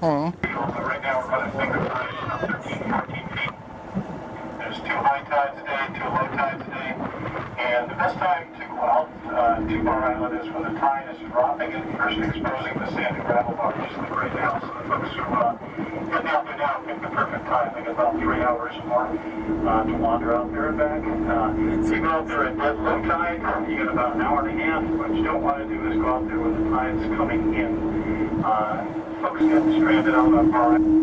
Oh. Right now we're running finger tides of 13, 14 feet. There's 2 high tides a day, 2 low tides a day. And the best time to go out to Bar Island is when the tide is dropping and first exposing the sand and gravel bars like right now. So the folks who head out there now pick the perfect time. They get about 3 hours more to wander out there and back. If you go out there at dead low tide, you get about an hour and a half. What you don't want to do is go out there when the tide's coming in. Folks get stranded out on Bar Island.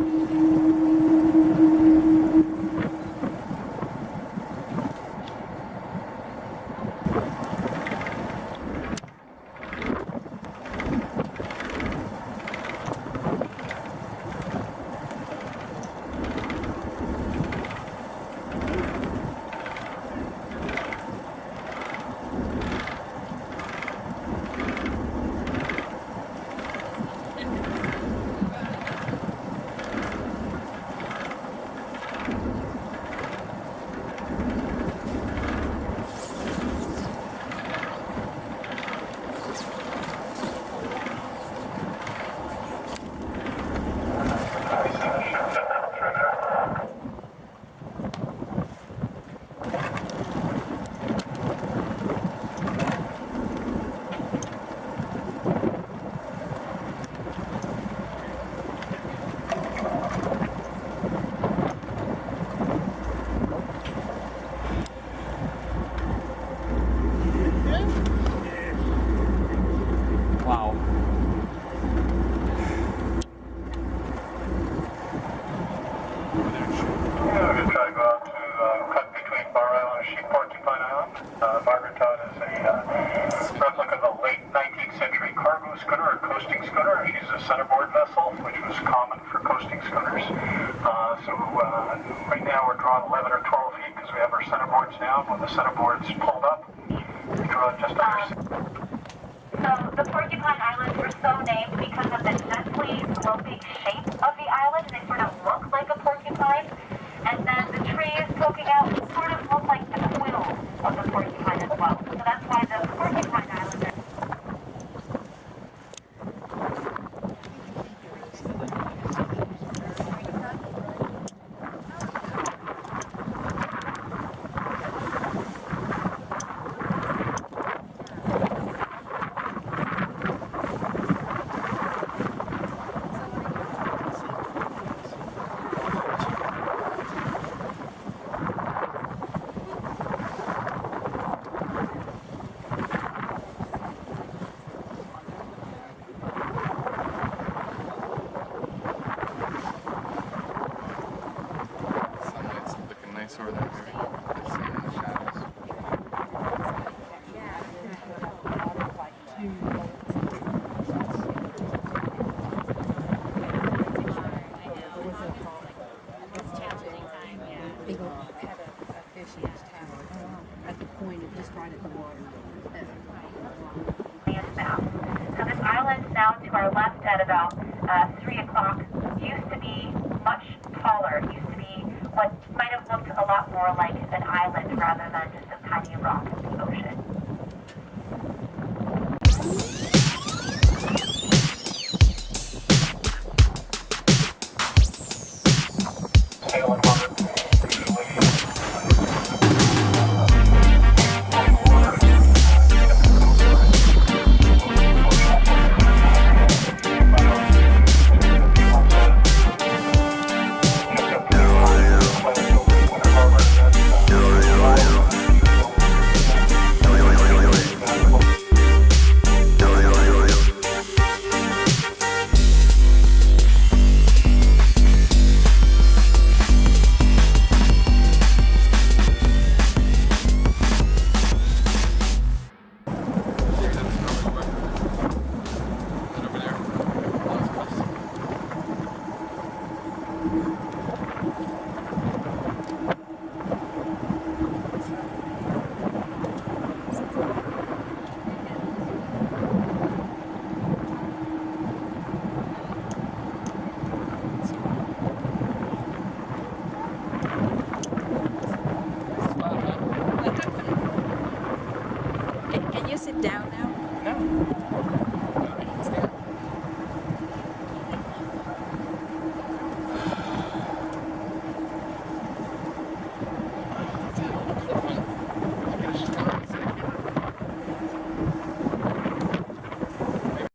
Margaret Todd is a replica of the late 19th century cargo schooner or coasting schooner. She's a centerboard vessel, which was common for coasting schooners. Right now we're drawing 11 or 12 feet because we have our centerboards down. When the centerboard's pulled up, we draw just under. So the Porcupine Islands were so named because of the gently sloping shape of the island. They sort of look like a porcupine. And then the trees poking out sort of look like the quills of the porcupine as well. So that's why the Porcupine Islands are... Over there. There's some in the shadows. It's challenging time, yeah. They go had a fishing tower at the point of just right at the water. So this island now to our left at about 3 o'clock used to be much taller. It used to be what might have looked a lot more like